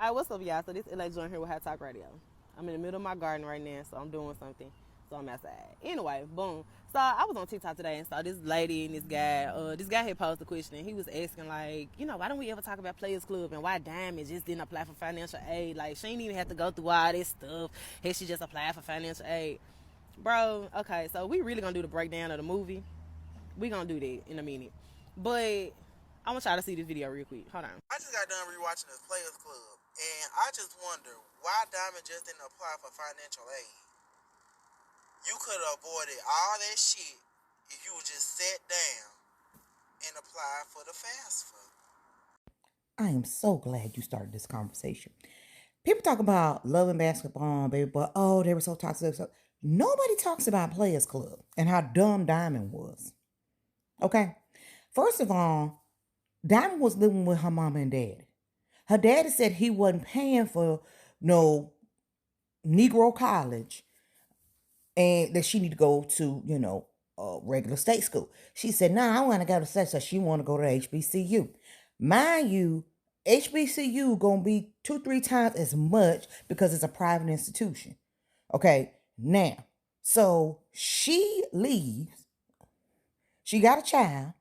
All right, what's up, y'all? So this is LA Joint here with Hot Talk Radio. I'm in the middle of my garden right now, so I'm doing something. So I'm outside. Anyway, boom. So I was on TikTok today and saw this lady and this guy had posed a question. He was asking like, why don't we ever talk about Players Club and why Diamond just didn't apply for financial aid? Like, she ain't even have to go through all this stuff. Hey, she just applied for financial aid. Bro, okay, so we really gonna do the breakdown of the movie. We gonna do that in a minute. But I want y'all to see this video real quick. Hold on. I just got done rewatching the Players Club, and I just wonder why Diamond just didn't apply for financial aid. You could have avoided all that shit if you just sat down and applied for the FAFSA. I am so glad you started this conversation. People talk about loving basketball, baby, but oh, they were so toxic. Nobody talks about Players Club and how dumb Diamond was. Okay? First of all, Diamond was living with her mama and daddy. Her daddy said he wasn't paying for no Negro college and that she need to go to, regular state school. She said, I want to go to state, so she want to go to HBCU. Mind you, HBCU gonna be 2-3 times as much because it's a private institution. Okay, now, so she leaves. She got a child.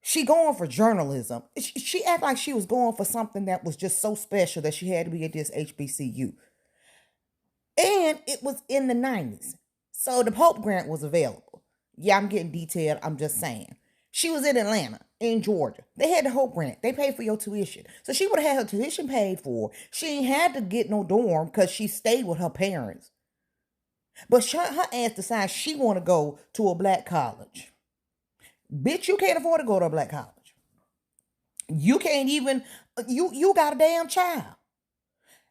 She going for journalism. She act like she was going for something that was just so special that she had to be at this HBCU. And it was in the 90s. So the Pope grant was available. Yeah, I'm getting detailed. I'm just saying. She was in Atlanta, in Georgia. They had the Hope grant. They paid for your tuition. So she would have had her tuition paid for. She ain't had to get no dorm because she stayed with her parents. But her ass decides she want to go to a black college. Bitch, you can't afford to go to a black college. You can't even, you got a damn child.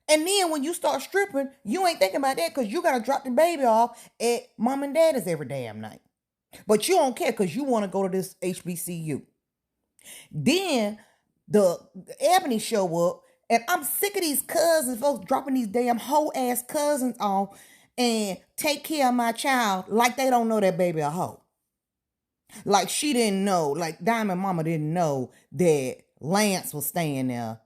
And then when you start stripping, you ain't thinking about that because you got to drop the baby off at mom and daddy's every damn night. But you don't care because you want to go to this HBCU. Then the Ebony show up, and I'm sick of these cousins, folks dropping these damn hoe ass cousins off and take care of my child like they don't know that baby a hoe. Like she didn't know, like Diamond Mama didn't know that Lance was staying there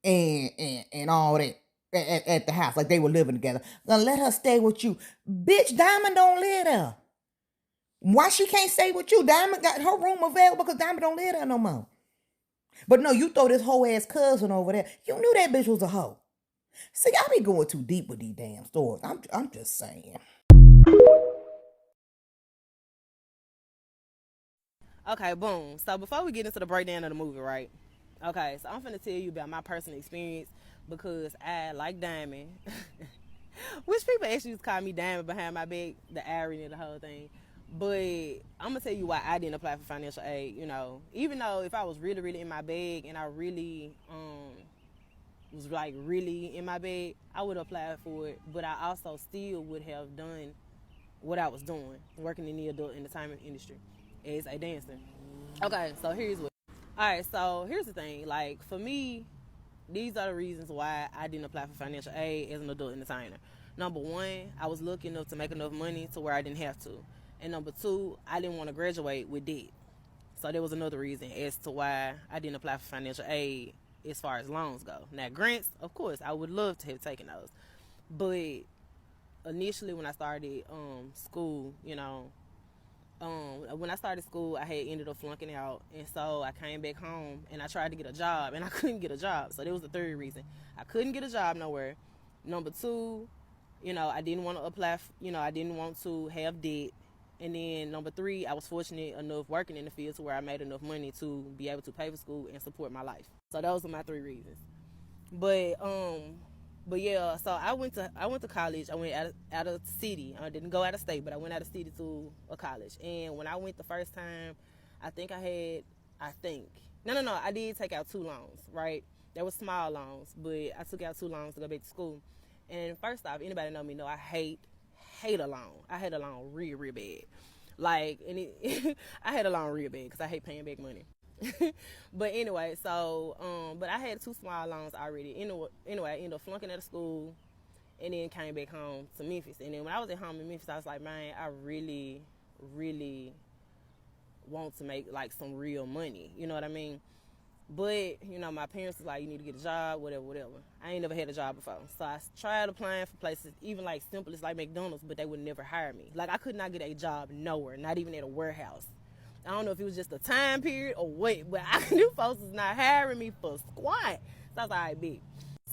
and all that at the house, like they were living together. Gonna let her stay with you. Bitch, Diamond don't live there. Why she can't stay with you? Diamond got her room available because Diamond don't live there no more. But no, you throw this whole ass cousin over there. You knew that bitch was a hoe. See, I be going too deep with these damn stories. I'm just saying. Okay, boom. So before we get into the breakdown of the movie, right? Okay, so I'm finna tell you about my personal experience because I like Diamond. Which people actually used to call me Diamond behind my back, the irony of the whole thing. But I'm gonna tell you why I didn't apply for financial aid, Even though if I was really, really in my bag and I really was like really in my bag, I would apply for it. But I also still would have done what I was doing, working in the adult entertainment industry as a dancer. Okay, so here's what. All right, so here's the thing. Like for me, these are the reasons why I didn't apply for financial aid as an adult entertainer. Number one, I was lucky enough to make enough money to where I didn't have to. And number two, I didn't want to graduate with debt. So there was another reason as to why I didn't apply for financial aid as far as loans go. Now, grants, of course, I would love to have taken those. But initially when I started school, when I started school, I had ended up flunking out, and so I came back home and I tried to get a job, and I couldn't get a job. So that was the third reason. I couldn't get a job nowhere. Number two, I didn't want to apply. I didn't want to have debt. And then number three, I was fortunate enough working in the field to where I made enough money to be able to pay for school and support my life. So those are my three reasons. But yeah, so I went to college. I went out of city. I didn't go out of state, but I went out of city to a college. And when I went the first time, I did take out 2 loans, right? They were small loans, but I took out 2 loans to go back to school. And first off, anybody know me know I hate a loan. I hate a loan real, real bad. I hate a loan real bad because I hate paying back money. But anyway, so but I had 2 small loans already. Anyway, I ended up flunking out of school and then came back home to Memphis. And then when I was at home in Memphis, I was like, man, I really, really want to make like some real money. You know what I mean? But, my parents was like, you need to get a job, whatever, whatever. I ain't never had a job before. So I tried applying for places, even like simple as like McDonald's, but they would never hire me. Like, I could not get a job nowhere, not even at a warehouse. I don't know if it was just a time period or what, but I knew folks was not hiring me for squat. So I was like, all right, big.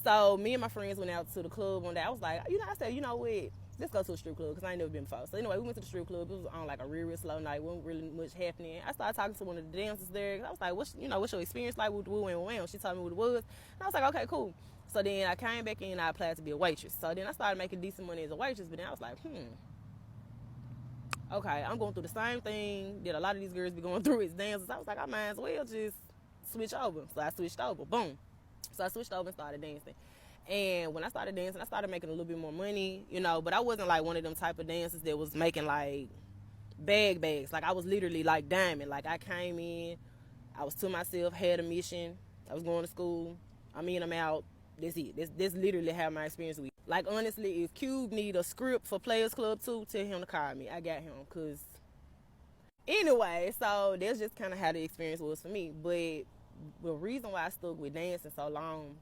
So me and my friends went out to the club one day. I was like, I said, you know what? Let's go to a strip club because I ain't never been before. So anyway, we went to the strip club. It was on like a real slow night. Wasn't really much happening. I started talking to one of the dancers there. I was like, what's your experience like with Woo and Wham? She told me what it was. And I was like, okay, cool. So then I came back in and I applied to be a waitress. So then I started making decent money as a waitress. But then I was like, okay, I'm going through the same thing that a lot of these girls be going through as dancers. I was like, I might as well just switch over. So I switched over. Boom. So I switched over and started dancing. And when I started dancing, I started making a little bit more money, but I wasn't like one of them type of dancers that was making like bags. Like I was literally like diamond. Like I came in, I was to myself, had a mission. I was going to school. I'm in, I'm out. That's it. That's literally how my experience was. Like honestly, if Cube need a script for Players Club 2, tell him to call me. I got him. Cause anyway, so that's just kind of how the experience was for me. But the reason why I stuck with dancing so long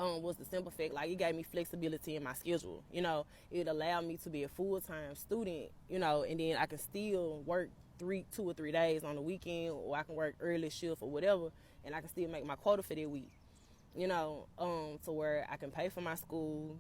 was the simple fact, like, it gave me flexibility in my schedule. It allowed me to be a full-time student, and then I can still work 2 or 3 days on the weekend, or I can work early shift or whatever, and I can still make my quota for that week, to where I can pay for my school,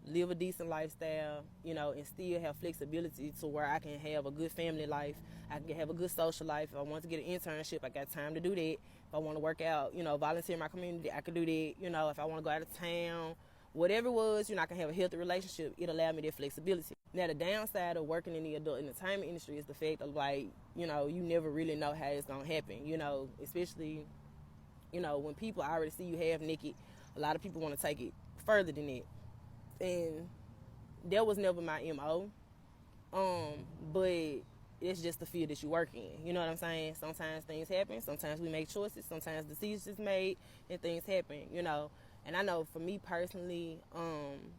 live a decent lifestyle, and still have flexibility to where I can have a good family life. I can have a good social life. If I want to get an internship, I got time to do that. If I want to work out, volunteer in my community, I can do that. If I want to go out of town, whatever it was, I can have a healthy relationship. It allowed me that flexibility. Now, the downside of working in the adult entertainment industry is the fact of, like, you never really know how it's going to happen, especially, when people already see you half naked. A lot of people want to take it further than that. And that was never my MO. But it's just the field that you work in. You know what I'm saying? Sometimes things happen. Sometimes we make choices. Sometimes decisions made and things happen, And I know for me personally,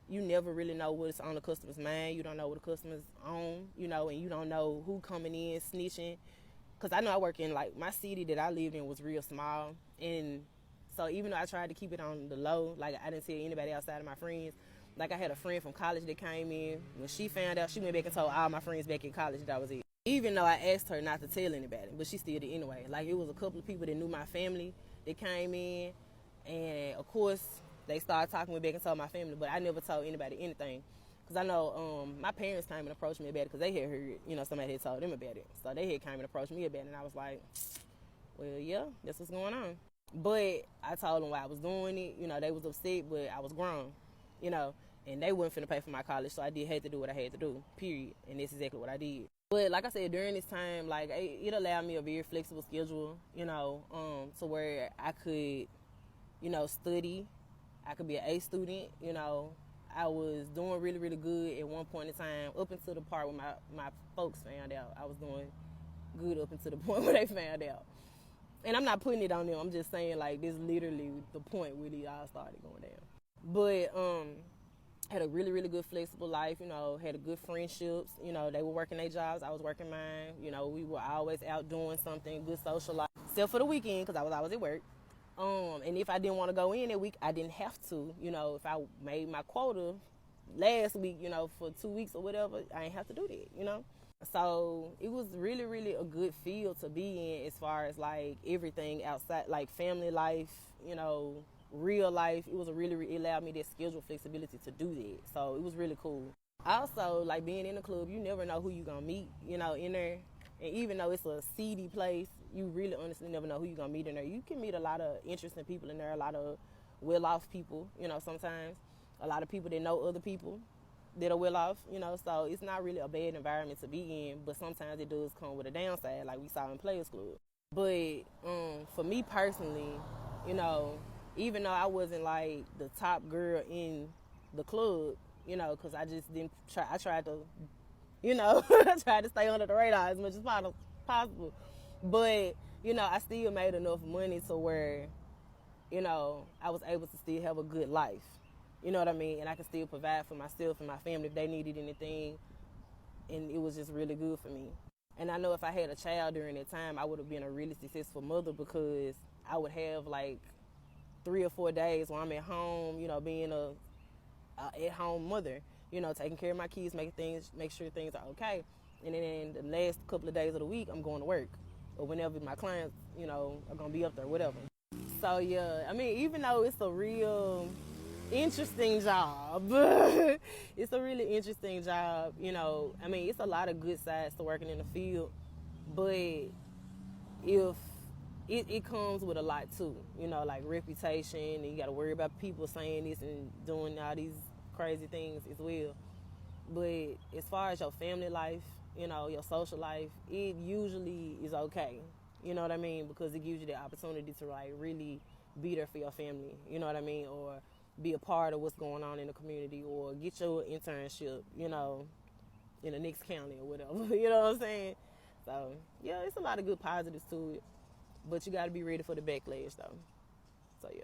you never really know what's on the customer's mind. You don't know what the customer's on, and you don't know who coming in snitching. Because I know I work in, like, my city that I lived in was real small. And so even though I tried to keep it on the low, like, I didn't tell anybody outside of my friends. Like, I had a friend from college that came in. When she found out, she went back and told all my friends back in college that I was it. Even though I asked her not to tell anybody, but she still did anyway. Like, it was a couple of people that knew my family that came in. And, of course, they started talking with back and told my family, but I never told anybody anything. Because I know my parents came and approached me about it because they had heard, somebody had told them about it. So they had came and approached me about it, and I was like, well, yeah, that's what's going on. But I told them why I was doing it. They was upset, but I was grown, and they wasn't finna pay for my college, so I did have to do what I had to do, period. And that's exactly what I did. But like I said, during this time, like, it allowed me a very flexible schedule, to where I could, study. I could be an A student, I was doing really, really good at one point in time, up until the part where my folks found out. I was doing good up until the point where they found out. And I'm not putting it on them. I'm just saying, like, this is literally the point where it all started going down. But had a really, really good flexible life, had a good friendships. They were working their jobs. I was working mine. We were always out doing something, good social life. Except for the weekend, because I was always at work. And if I didn't want to go in that week, I didn't have to. If I made my quota last week, for 2 weeks or whatever, I ain't have to do that, So it was really, really a good field to be in as far as, like, everything outside, like family life, real life. It was it allowed me that schedule flexibility to do that. So it was really cool. Also, like, being in the club, you never know who you gonna meet, in there. And even though it's a seedy place, you really honestly never know who you're going to meet in there. You can meet a lot of interesting people in there, a lot of well-off people, sometimes. A lot of people that know other people that are well-off, So it's not really a bad environment to be in, but sometimes it does come with a downside, like we saw in Players Club. But for me personally, even though I wasn't, like, the top girl in the club, because I just didn't try. I tried to I tried to stay under the radar as much as possible. But, I still made enough money to where, I was able to still have a good life. You know what I mean? And I could still provide for myself and my family if they needed anything. And it was just really good for me. And I know if I had a child during that time, I would have been a really successful mother because I would have like 3 or 4 days where I'm at home, being a at home mother, taking care of my kids, make sure things are okay. And then the last couple of days of the week, I'm going to work, or whenever my clients, are gonna be up there, whatever. So yeah, I mean, even though it's a real interesting job, it's a really interesting job. I mean, it's a lot of good sides to working in the field, but if it comes with a lot too, like reputation, and you got to worry about people saying this and doing all these crazy things as well. But as far as your family life, your social life, it usually is okay. You know what I mean? Because it gives you the opportunity to like really be there for your family. You know what I mean? Or be a part of what's going on in the community, or get your internship, in the next county or whatever. You know what I'm saying? So yeah, it's a lot of good positives to it, but you got to be ready for the backlash though. So yeah.